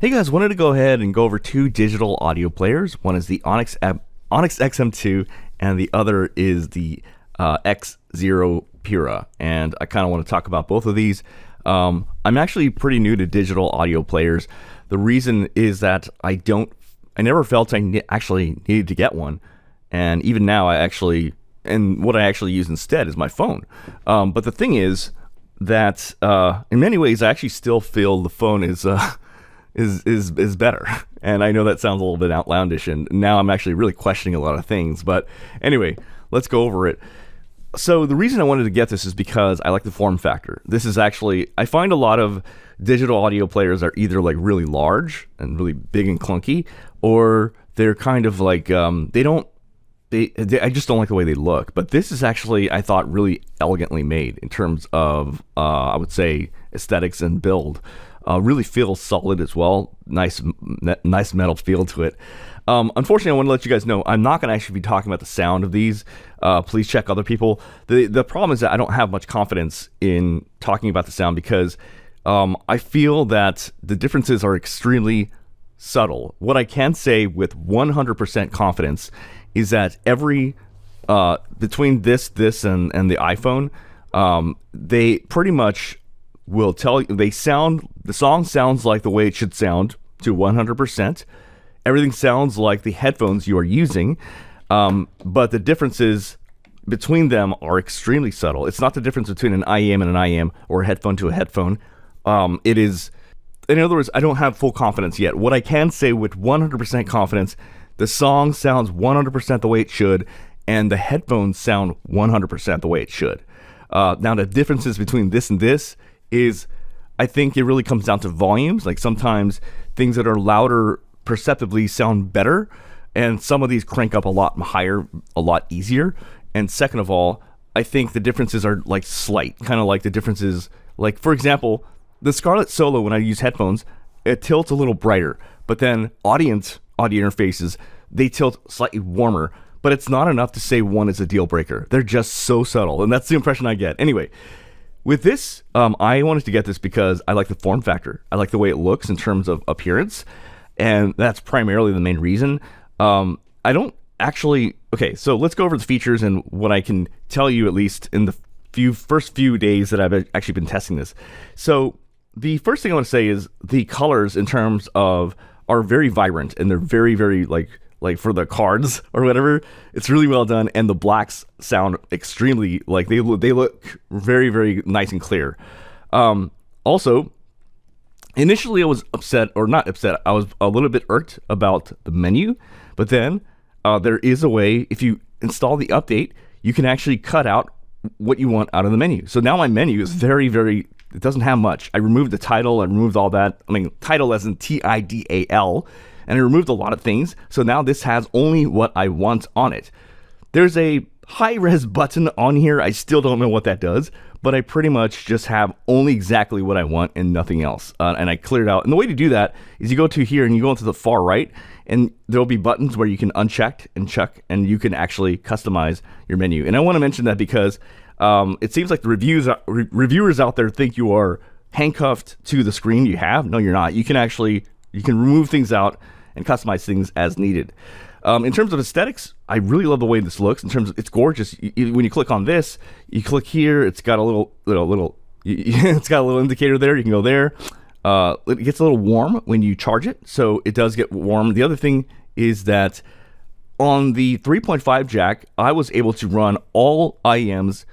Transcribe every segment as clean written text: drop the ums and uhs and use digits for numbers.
Hey guys, wanted to go ahead and go over two digital audio players. One is the Onix XM2 and the other is the X0 Pura. And I kind of want to talk about both of these. I'm actually pretty new to digital audio players. The reason is that I never felt I actually needed to get one. And even now what I actually use instead is my phone. But the thing is that in many ways I actually still feel the phone is better. And I know that sounds a little bit outlandish, and now I'm actually really questioning a lot of things. But anyway, let's go over it. So the reason I wanted to get this is because I like the form factor. This is actually, I find a lot of digital audio players are either like really large and really big and clunky, or they're kind of like, I just don't like the way they look. But this is actually, I thought, really elegantly made in terms of, I would say, aesthetics and build. Really feels solid as well. Nice metal feel to it. Unfortunately, I want to let you guys know I'm not going to actually be talking about the sound of these. Please check other people. The problem is that I don't have much confidence in talking about the sound because I feel that the differences are extremely subtle. What I can say with 100% confidence is that between this and the iPhone, they pretty much will tell you the song sounds like the way it should sound to 100%. Everything sounds like the headphones you are using, but the differences between them are extremely subtle. It's not the difference between an IEM and an IEM or a headphone to a headphone. It is, in other words, I don't have full confidence yet. What I can say with 100% confidence, the song sounds 100% the way it should, and the headphones sound 100% the way it should. Now, the differences between this and this is, I think it really comes down to volumes. Like sometimes things that are louder perceptibly sound better, and some of these crank up a lot higher, a lot easier. And second of all, I think the differences are like slight, kind of like the differences, like for example, the Scarlett Solo, when I use headphones, it tilts a little brighter, but then audio interfaces, they tilt slightly warmer, but it's not enough to say one is a deal breaker. They're just so subtle, and that's the impression I get. Anyway, with this, I wanted to get this because I like the form factor. I like the way it looks in terms of appearance, and that's primarily the main reason. I don't actually... Okay, so let's go over the features and what I can tell you, at least in the first few days that I've actually been testing this. So the first thing I want to say is the colors in terms of are very vibrant, and they're very, very like for the cards or whatever, it's really well done, and the blacks sound extremely, like they look very, very nice and clear. Also, initially I was upset, or not upset, I was a little bit irked about the menu, but then there is a way, if you install the update, you can actually cut out what you want out of the menu. So now my menu is very, very, it doesn't have much. I removed the title, I removed all that. I mean, title as in TIDAL, and I removed a lot of things. So now this has only what I want on it. There's a high-res button on here. I still don't know what that does, but I pretty much just have only exactly what I want and nothing else. And I cleared out. And the way to do that is you go to here and you go into the far right, and there'll be buttons where you can uncheck and check, and you can actually customize your menu. And I want to mention that because it seems like the reviewers out there think you are handcuffed to the screen you have. No, you're not. You can remove things out and customize things as needed. In terms of aesthetics, I really love the way this looks. In terms of, it's gorgeous. When you click on this, you click here. It's got a little it's got a little indicator there. You can go there. It gets a little warm when you charge it, so it does get warm. The other thing is that on the 3.5 jack, I was able to run all IEMs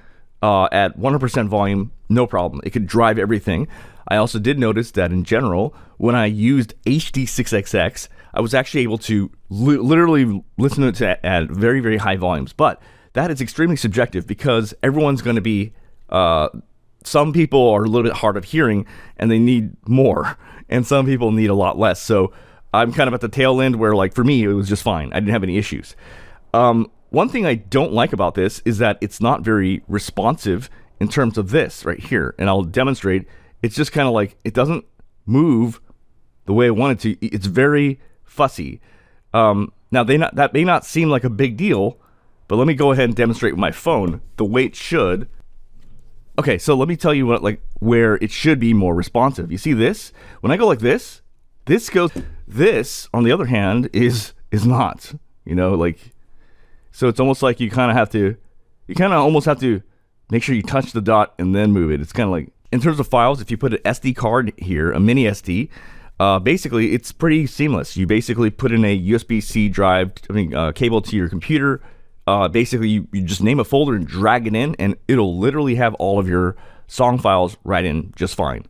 at 100% volume, no problem. It could drive everything. I also did notice that in general, when I used HD6XX, I was actually able to literally listen to it at very, very high volumes. But that is extremely subjective because everyone's going to be, some people are a little bit hard of hearing and they need more, and some people need a lot less. So I'm kind of at the tail end where, like, for me, it was just fine. I didn't have any issues. One thing I don't like about this is that it's not very responsive in terms of this right here. And I'll demonstrate. It's just kind of like, it doesn't move the way I want it to. It's very fussy. Now, that may not seem like a big deal, but let me go ahead and demonstrate with my phone the way it should. Okay, so let me tell you where it should be more responsive. You see this? When I go like this, This, on the other hand, is not. Like, so it's almost like you kind of almost have to make sure you touch the dot and then move it. It's kind of like, in terms of files, if you put an SD card here, a mini SD, basically it's pretty seamless. You basically put in a USB-C drive, cable to your computer. Basically, you just name a folder and drag it in, and it'll literally have all of your song files right in just fine.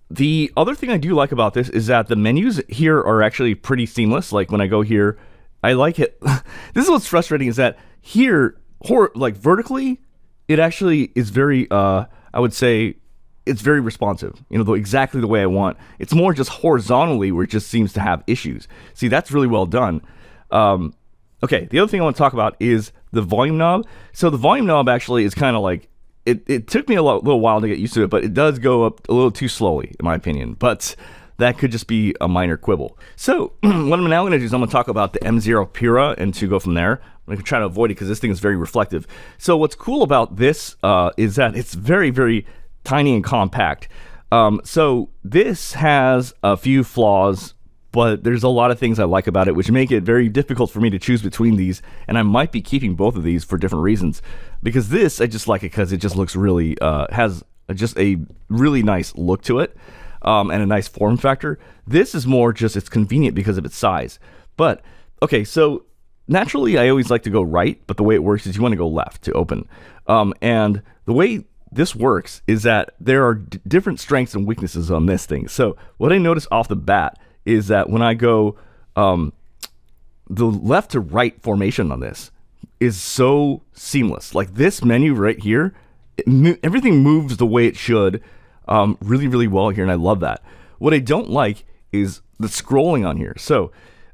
The other thing I do like about this is that the menus here are actually pretty seamless. Like when I go here, I like it. This is what's frustrating, is that here, like vertically, it actually is very, I would say, it's very responsive, exactly the way I want. It's more just horizontally where it just seems to have issues. See, that's really well done. Okay, the other thing I want to talk about is the volume knob. So the volume knob actually is kind of like, it took me a little while to get used to it, but it does go up a little too slowly, in my opinion. But that could just be a minor quibble. So what I'm now going to do is I'm going to talk about the M0 Pura and to go from there. I'm going to try to avoid it because this thing is very reflective. So what's cool about this is that it's very, very tiny and compact. So this has a few flaws, but there's a lot of things I like about it, which make it very difficult for me to choose between these. And I might be keeping both of these for different reasons. Because this, I just like it because it just looks really, has just a really nice look to it, and a nice form factor. This is more just, it's convenient because of its size. But, okay, so naturally I always like to go right, but the way it works is you want to go left to open. And the way this works is that there are different strengths and weaknesses on this thing. So what I notice off the bat is that when I go the left to right formation on this is so seamless. Like this menu right here, everything moves the way it should really, really well here, and I love that. What I don't like is the scrolling on here. So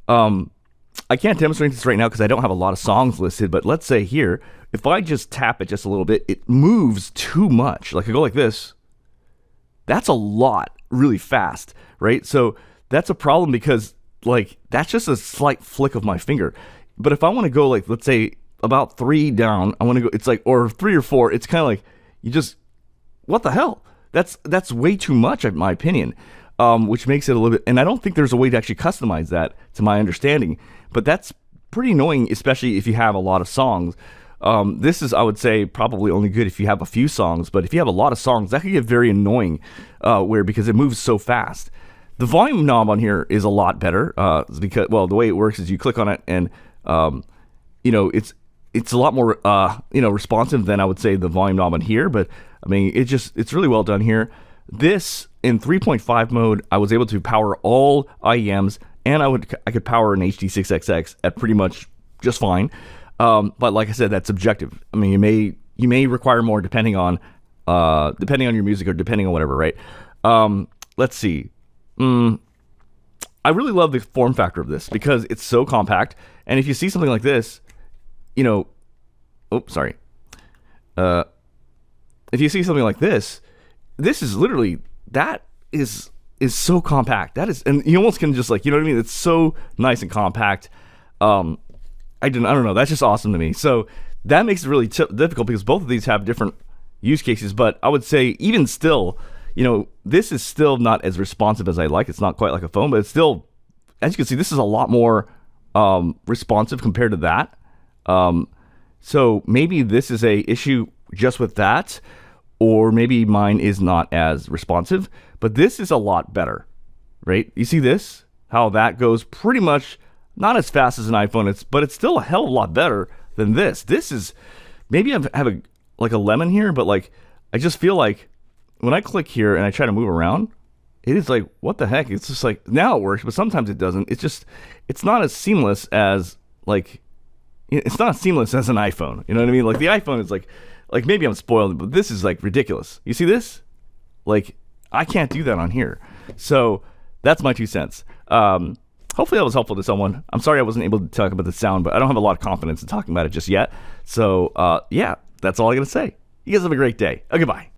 I can't demonstrate this right now because I don't have a lot of songs listed, but let's say here, if I just tap it just a little bit, it moves too much. Like I go like this, that's a lot really fast, right? So that's a problem because like that's just a slight flick of my finger. But if I want to go like, let's say about 3 down, I want to go, it's like, or 3 or 4, it's kind of like, you just, what the hell? That's way too much in my opinion, which makes it a little bit, and I don't think there's a way to actually customize that to my understanding, but that's pretty annoying, especially if you have a lot of songs. This is, I would say, probably only good if you have a few songs, but if you have a lot of songs, that could get very annoying, because it moves so fast. The volume knob on here is a lot better, because, well, the way it works is you click on it and, it's a lot more, responsive than I would say the volume knob on here, but I mean, it's really well done here. This, in 3.5 mode, I was able to power all IEMs, and I could power an HD6XX at pretty much just fine. But like I said, that's subjective. I mean, you may require more depending on your music or depending on whatever, right? Let's see. I really love the form factor of this because it's so compact. And if you see something like this, if you see something like this is literally, that is so compact. That is, and you almost can just like, you know what I mean? It's so nice and compact. I don't know. That's just awesome to me. So that makes it really difficult because both of these have different use cases. But I would say even still, this is still not as responsive as I like. It's not quite like a phone, but it's still, as you can see, this is a lot more responsive compared to that. So maybe this is a issue just with that, or maybe mine is not as responsive, but this is a lot better, right? You see this? How that goes pretty much not as fast as an iPhone, but it's still a hell of a lot better than this. This is, maybe I have a lemon here, but like, I just feel like when I click here and I try to move around, it is like, what the heck? It's just like, now it works, but sometimes it doesn't. It's not as seamless as it's not as seamless as an iPhone. You know what I mean? Like the iPhone is like maybe I'm spoiled, but this is like ridiculous. You see this? Like, I can't do that on here. So that's my 2 cents. Hopefully that was helpful to someone. I'm sorry I wasn't able to talk about the sound, but I don't have a lot of confidence in talking about it just yet. So yeah, that's all I got to say. You guys have a great day. Goodbye.